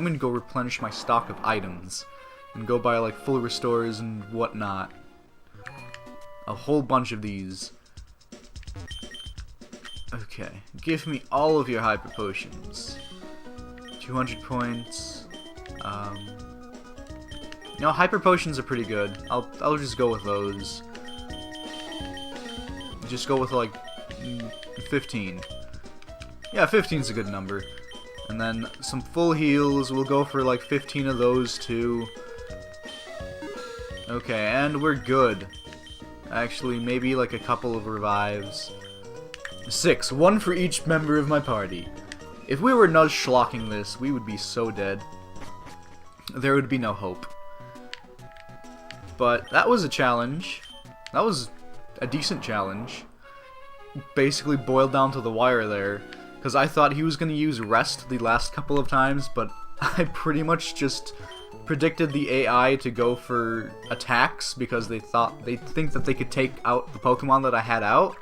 I'm gonna go replenish my stock of items and go buy like full restores and whatnot. A whole bunch of these. Okay, give me all of your hyper potions. 200 points. No, hyper potions are pretty good. I'll just go with those. Just go with like 15. Yeah, 15 is a good number. And then some full heals. We'll go for like 15 of those too. Okay, and we're good. Actually, maybe like a couple of revives. 6, 1 for each member of my party. If we were nuzz-schlocking this, we would be so dead. There would be no hope. But that was a challenge. That was a decent challenge. Basically boiled down to the wire there. Because I thought he was going to use rest the last couple of times, but I pretty much just predicted the AI to go for attacks because they think that they could take out the Pokemon that I had out.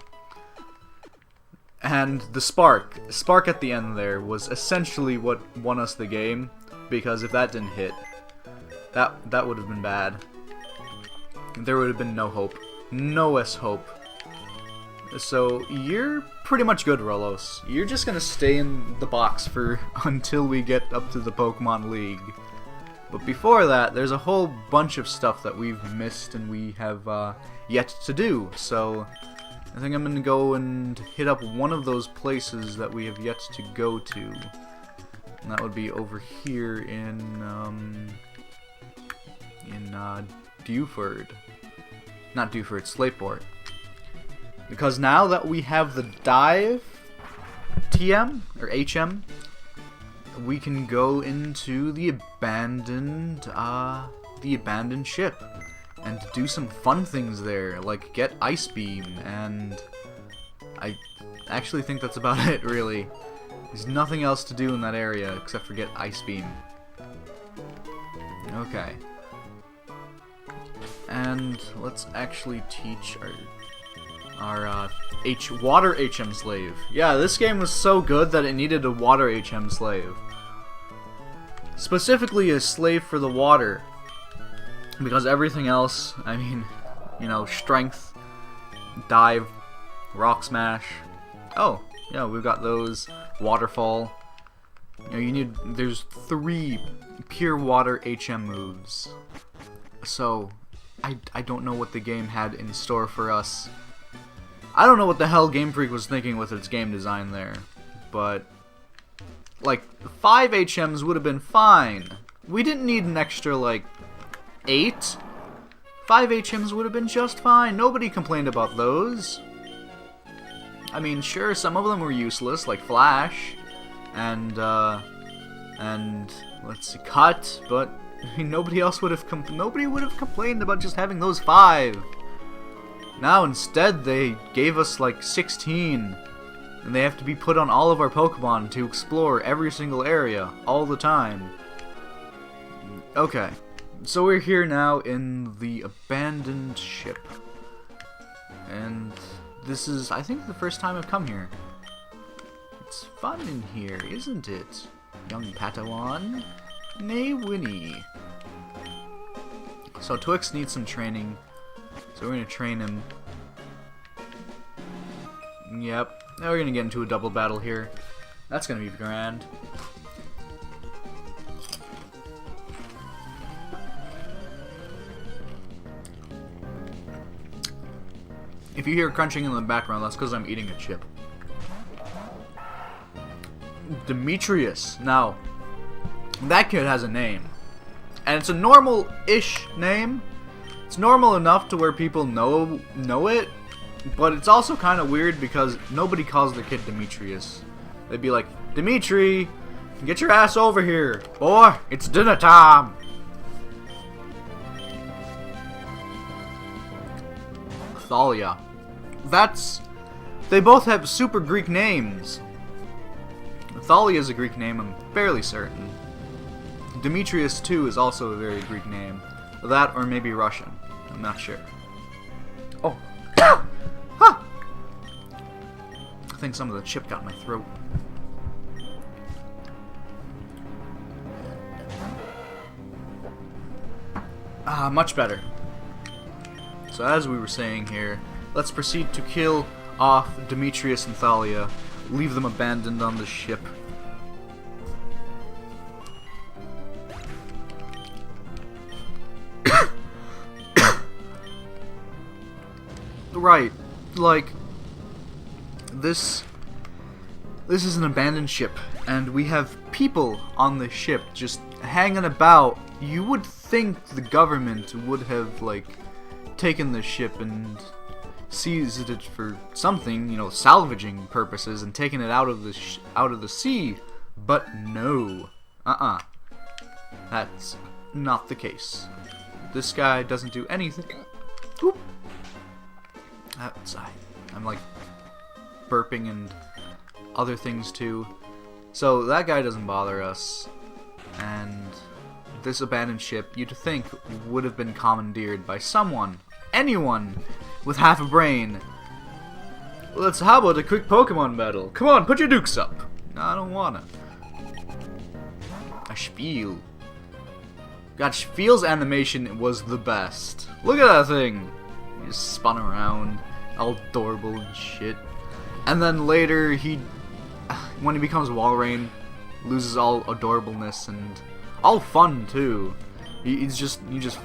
And the Spark at the end there was essentially what won us the game, because if that didn't hit, that would have been bad. There would have been no hope. No hope. So you're pretty much good, Rolos. You're just gonna stay in the box for until we get up to the Pokemon League. But before that, there's a whole bunch of stuff that we've missed and we have yet to do. So I think I'm gonna go and hit up one of those places that we have yet to go to. And that would be over here in Dewford. Not Dewford, Slateport. Because now that we have the dive TM or HM, we can go into the abandoned ship and do some fun things there, like get Ice Beam, and I actually think that's about it, really. There's nothing else to do in that area except for get Ice Beam. Okay. And let's actually teach our water HM slave. Yeah, this game was so good that it needed a water HM slave. Specifically a slave for the water. Because everything else, I mean, you know, strength, dive, rock smash. Oh, yeah, we've got those. Waterfall. You know, there's 3 pure water HM moves. So, I don't know what the game had in store for us. I don't know what the hell Game Freak was thinking with its game design there, but like 5 HMs would have been fine. We didn't need an extra like 8. 5 HMs would have been just fine. Nobody complained about those. I mean, sure, some of them were useless, like Flash and let's see, Cut, but I mean, nobody would have complained about just having those 5. Now instead they gave us like 16, and they have to be put on all of our Pokemon to explore every single area all the time. Okay, so we're here now in the abandoned ship, and this is, I think, the first time I've come here. It's fun in here, isn't it, young Padawan? Nay, Winnie. So Twix needs some training. So we're going to train him. Yep. Now we're going to get into a double battle here. That's going to be grand. If you hear crunching in the background, that's because I'm eating a chip. Demetrius. Now, that kid has a name. And it's a normal-ish name. It's normal enough to where people know it, but it's also kind of weird because nobody calls their kid Demetrius. They'd be like, Dimitri, get your ass over here. Boy, it's dinner time. Thalia. They both have super Greek names. Thalia is a Greek name, I'm fairly certain. Demetrius, too, is also a very Greek name. That, or maybe Russian. I'm not sure. Oh. Huh. I think some of the chip got in my throat. Much better. So as we were saying here, let's proceed to kill off Demetrius and Thalia. Leave them abandoned on the ship. Right, like, this is an abandoned ship, and we have people on the ship just hanging about. You would think the government would have, like, taken the ship and seized it for something, you know, salvaging purposes, and taken it out of the sea, but no. That's not the case. This guy doesn't do anything. Oop. Outside. I'm like burping and other things too. So that guy doesn't bother us, and this abandoned ship, you'd think, would have been commandeered by someone, anyone with half a brain. How about a quick Pokemon battle? Come on, put your dukes up. No, I don't wanna. A Spiel. God, Spiel's animation was the best. Look at that thing. He just spun around, all adorable and shit. And then later, when he becomes Walrein, loses all adorableness and all fun too. He just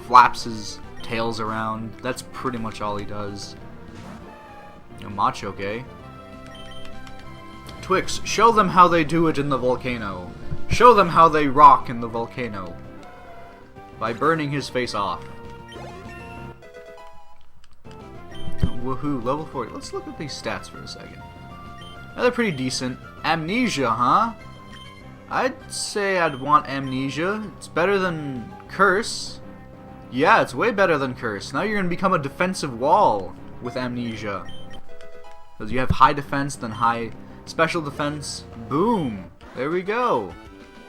flaps his tails around. That's pretty much all he does. You know, Machoke, eh? Twix, show them how they do it in the volcano. Show them how they rock in the volcano. By burning his face off. Woohoo, level 40. Let's look at these stats for a second. They're pretty decent. Amnesia, huh? I'd say I'd want Amnesia. It's better than Curse. Yeah, it's way better than Curse. Now you're going to become a defensive wall with Amnesia. Because you have high defense, then high special defense. Boom! There we go.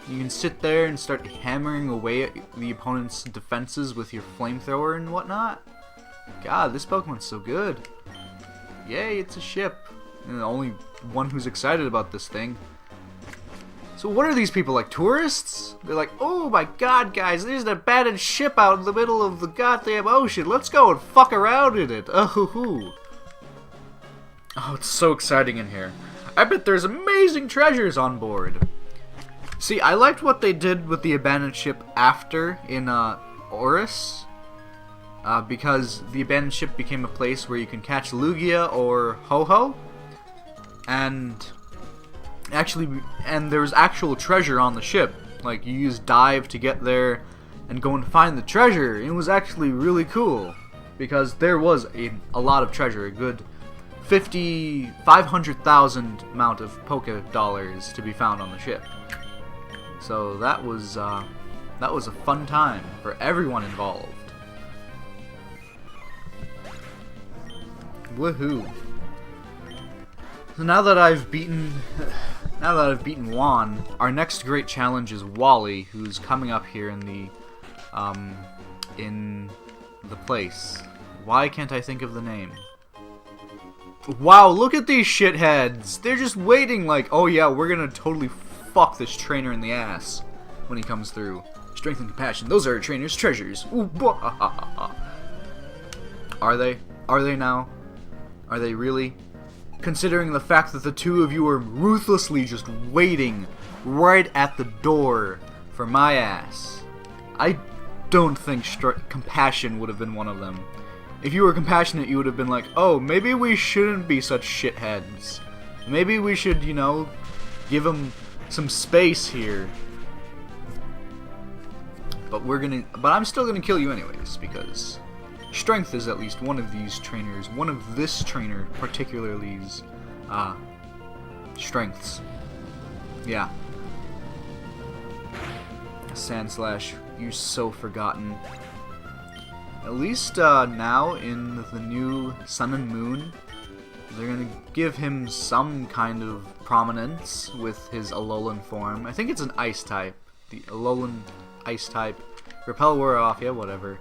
You can sit there and start hammering away at the opponent's defenses with your flamethrower and whatnot. God, this Pokemon's so good. Yay, it's a ship. And the only one who's excited about this thing. So what are these people, like tourists? They're like, oh my god, guys, there's an abandoned ship out in the middle of the goddamn ocean. Let's go and fuck around in it. Oh, it's so exciting in here. I bet there's amazing treasures on board. See, I liked what they did with the abandoned ship after in Oris. Because the abandoned ship became a place where you can catch Lugia or Ho-Ho. And there was actual treasure on the ship. Like, you use dive to get there and go and find the treasure. It was actually really cool. Because there was a lot of treasure. A good 500,000 amount of Poké dollars to be found on the ship. So that was a fun time for everyone involved. Woohoo! So now that I've beaten Juan, our next great challenge is Wally, who's coming up here in the place. Why can't I think of the name? Wow, look at these shitheads! They're just waiting like, oh yeah, we're gonna totally fuck this trainer in the ass when he comes through. Strength and compassion, those are our trainer's treasures. Ooh, are they? Are they now? Are they really? Considering the fact that the two of you are ruthlessly just waiting right at the door for my ass. I don't think compassion would have been one of them. If you were compassionate, you would have been like, oh, maybe we shouldn't be such shitheads. Maybe we should, you know, give them some space here. But I'm still gonna kill you anyways, because strength is at least one of these trainers, one of this trainer particularly's strengths. Yeah. Sandslash, you're so forgotten. At least now in the new Sun and Moon, they're gonna give him some kind of prominence with his Alolan form. I think it's an ice type. The Alolan ice type. Repel wore off, yeah, whatever.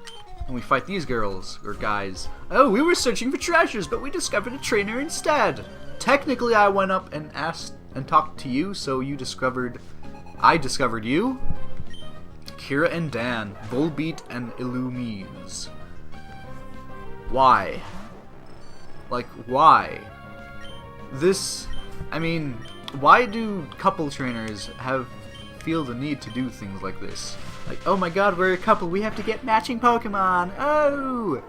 And we fight these girls, or guys. Oh, we were searching for treasures, but we discovered a trainer instead. Technically, I went up and asked and talked to you, so I discovered you. Kira and Dan, Volbeat and Illumise. Why? Like, why? This, I mean, why do couple trainers feel the need to do things like this? Like, oh my god, we're a couple, we have to get matching Pokemon, oh!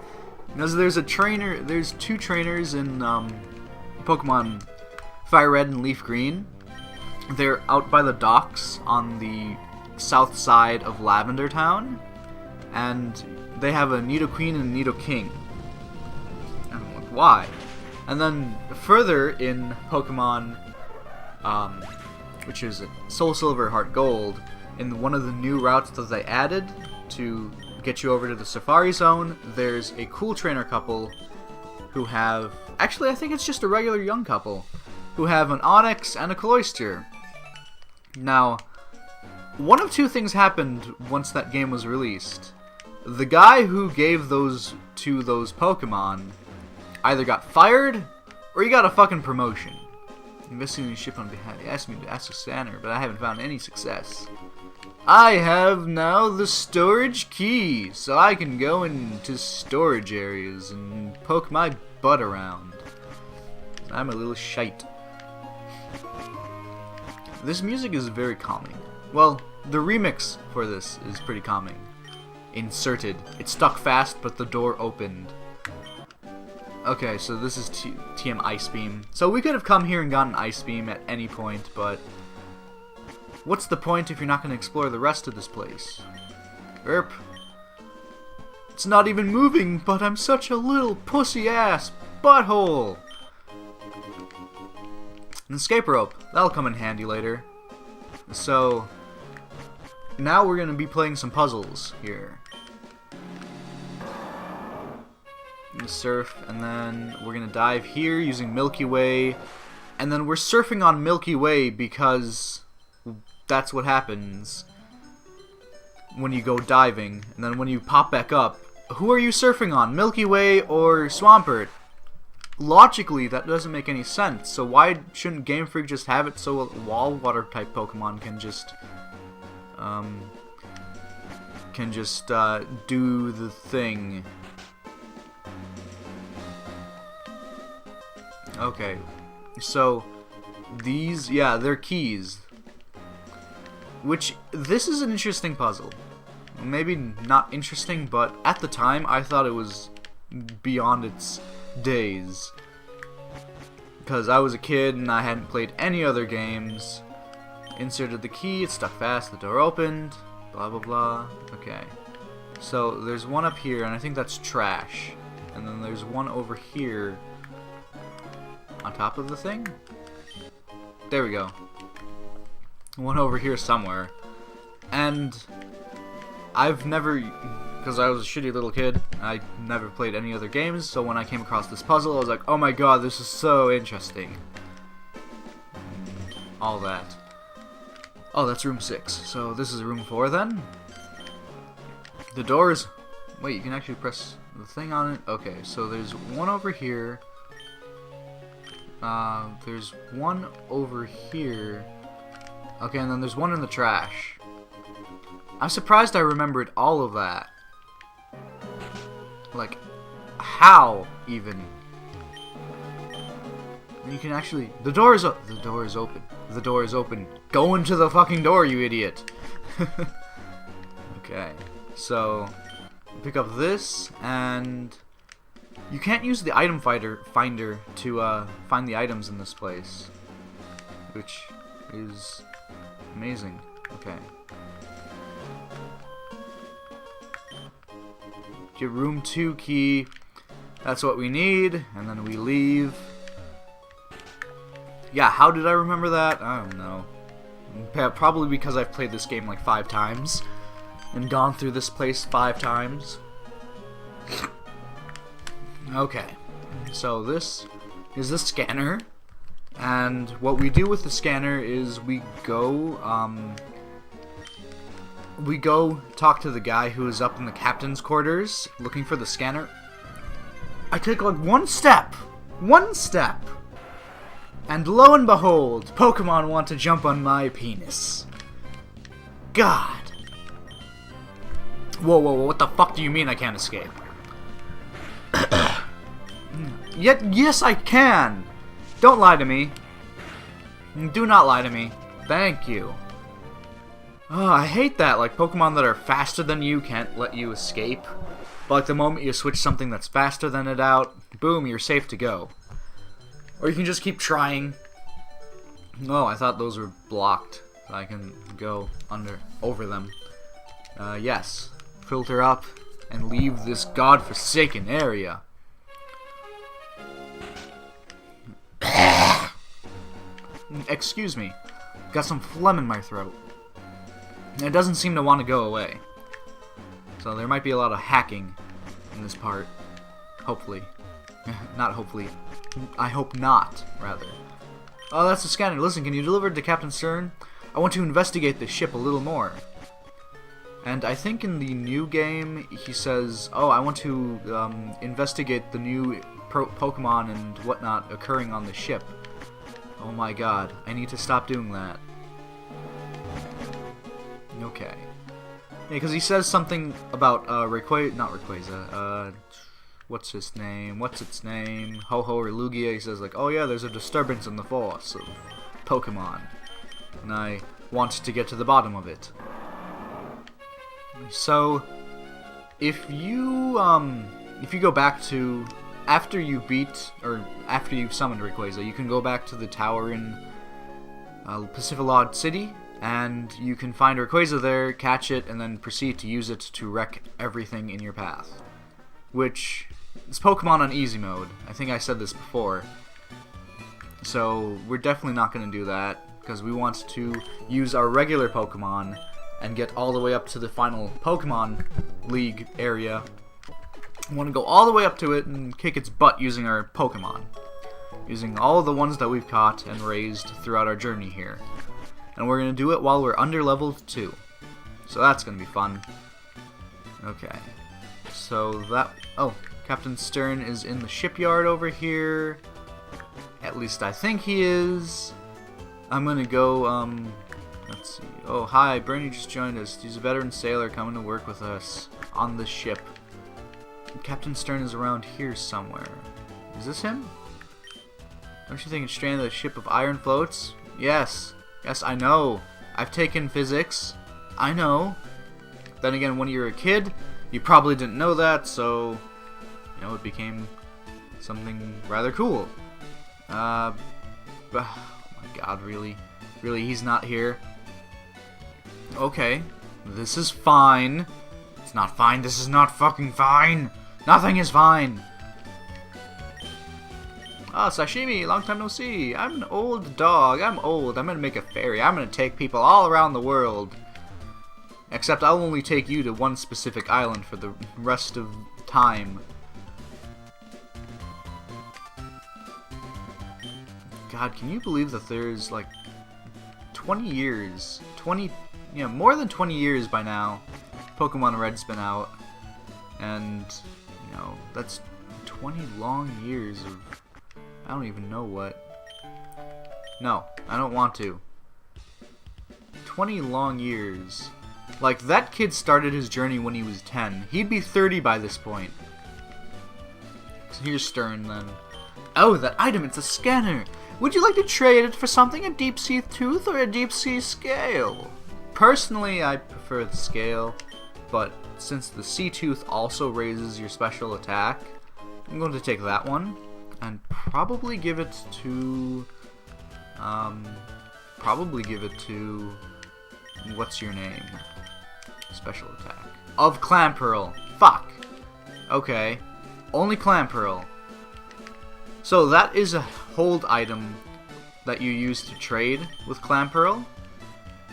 Because there's two trainers in Pokemon Fire Red and Leaf Green. They're out by the docks on the south side of Lavender Town, and they have a Nidoqueen and a Nidoking. I don't know why. And then further in Pokemon, which is Soul Silver, Heart Gold, in one of the new routes that they added to get you over to the Safari Zone, there's a cool trainer couple who have, actually I think it's just a regular young couple, who have an Onix and a Cloyster. Now, one of two things happened once that game was released. The guy who gave those to those Pokemon either got fired or he got a fucking promotion. Investigating ship on behalf. He asked me to ask a Sander, but I haven't found any success. I have now the storage key, so I can go into storage areas and poke my butt around. I'm a little shite. This music is very calming. Well, the remix for this is pretty calming. Inserted. It stuck fast, but the door opened. Okay, so this is TM Ice Beam. So we could have come here and gotten Ice Beam at any point, but what's the point if you're not going to explore the rest of this place? Erp. It's not even moving, but I'm such a little pussy-ass butthole. An escape rope. That'll come in handy later. So, now we're going to be playing some puzzles here. Surf, and then we're gonna dive here using Milky Way, and then we're surfing on Milky Way because that's what happens when you go diving, and then when you pop back up, who are you surfing on, Milky Way or Swampert? Logically, that doesn't make any sense, so why shouldn't Game Freak just have it so wall water type Pokemon can just do the thing? Okay, so these, yeah, they're keys. Which, this is an interesting puzzle. Maybe not interesting, but at the time I thought it was beyond its days. Because I was a kid and I hadn't played any other games. Inserted the key, it stuck fast, the door opened, blah blah blah. Okay, so there's one up here, and I think that's trash. And then there's one over here on top of the thing? There we go. One over here somewhere. And I've never, because I was a shitty little kid, I never played any other games, so when I came across this puzzle, I was like, oh my god, this is so interesting. And all that. Oh, that's room 6. So this is room 4 then? The doors, wait, you can actually press the thing on it? Okay, so there's one over here. There's one over here. Okay, and then there's one in the trash. I'm surprised I remembered all of that. Like, how even? And you can actually, the door is open. The door is open. The door is open. Go into the fucking door, you idiot. Okay, so pick up this, and you can't use the item finder to find the items in this place, which is amazing. Okay. Get room 2 key. That's what we need, and then we leave. Yeah, how did I remember that? I don't know. Probably because I've played this game like 5 times and gone through this place 5 times. Okay, so this is the scanner, and what we do with the scanner is we go talk to the guy who is up in the captain's quarters looking for the scanner. I take like one step, and lo and behold, Pokemon want to jump on my penis. God. Whoa, whoa, whoa, what the fuck do you mean I can't escape? Yes, I can! Don't lie to me. Do not lie to me. Thank you. Oh, I hate that. Like, Pokemon that are faster than you can't let you escape. But like the moment you switch something that's faster than it out, boom, you're safe to go. Or you can just keep trying. Oh, I thought those were blocked. I can go over them. Yes. Filter up and leave this godforsaken area. Excuse me. Got some phlegm in my throat. It doesn't seem to want to go away. So there might be a lot of hacking in this part. Hopefully. Not hopefully. I hope not, rather. Oh, that's the scanner. Listen, can you deliver it to Captain Stern? I want to investigate this ship a little more. And I think in the new game, he says, oh, I want to investigate the new Pokemon and whatnot occurring on the ship. Oh my god, I need to stop doing that. Okay. Yeah, because he says something about not Rayquaza, what's its name? Ho-Ho or Lugia. He says like, oh yeah, there's a disturbance in the force of Pokemon, and I want to get to the bottom of it. So, if you go back to after you've summoned Rayquaza, you can go back to the tower in Pacifilade City, and you can find Rayquaza there, catch it, and then proceed to use it to wreck everything in your path. Which is Pokemon on easy mode. I think I said this before. So we're definitely not going to do that, because we want to use our regular Pokemon and get all the way up to the final Pokemon League area. We want to go all the way up to it and kick its butt using our Pokemon. Using all of the ones that we've caught and raised throughout our journey here. And we're going to do it while we're under level 2. So that's going to be fun. Okay. So that... Oh, Captain Stern is in the shipyard over here. At least I think he is. I'm going to go, let's see. Oh, hi, Bernie just joined us. He's a veteran sailor coming to work with us on the ship. Captain Stern is around here somewhere. Is this him? Don't you think it's strange that a ship of iron floats? Yes. Yes, I know. I've taken physics. I know. Then again, when you were a kid, you probably didn't know that, so, you know, it became something rather cool. Oh my god, really? Really, he's not here? Okay. This is fine. It's not fine. This is not fucking fine. Nothing is fine. Ah, Sashimi, long time no see. I'm an old dog. I'm old. I'm gonna make a ferry. I'm gonna take people all around the world. Except I'll only take you to one specific island for the rest of time. God, can you believe that there's like 20 years, more than 20 years by now, Pokemon Red's been out, and, you know, that's 20 long years of, I don't even know what. No, I don't want to. 20 long years. Like, that kid started his journey when he was 10. He'd be 30 by this point. So here's Stern, then. Oh, that item, it's a scanner! Would you like to trade it for something, a deep sea tooth or a deep sea scale? Personally, I prefer the scale, but since the sea tooth also raises your special attack, I'm going to take that one, and probably give it to, what's your name? Special attack. Of Clamperl. Fuck! Okay. Only Clamperl. So that is a hold item that you use to trade with Clamperl,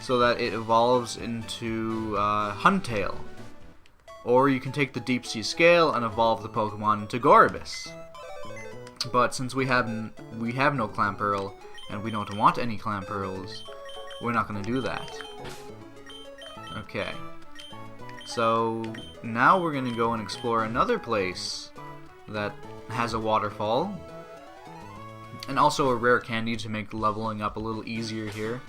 so that it evolves into Huntail. Or you can take the Deep Sea Scale and evolve the Pokemon into Gorebyss. But since we have no Clamperl, and we don't want any Clamperls, we're not going to do that. Okay. So now we're going to go and explore another place that has a waterfall. And also a rare candy to make leveling up a little easier here.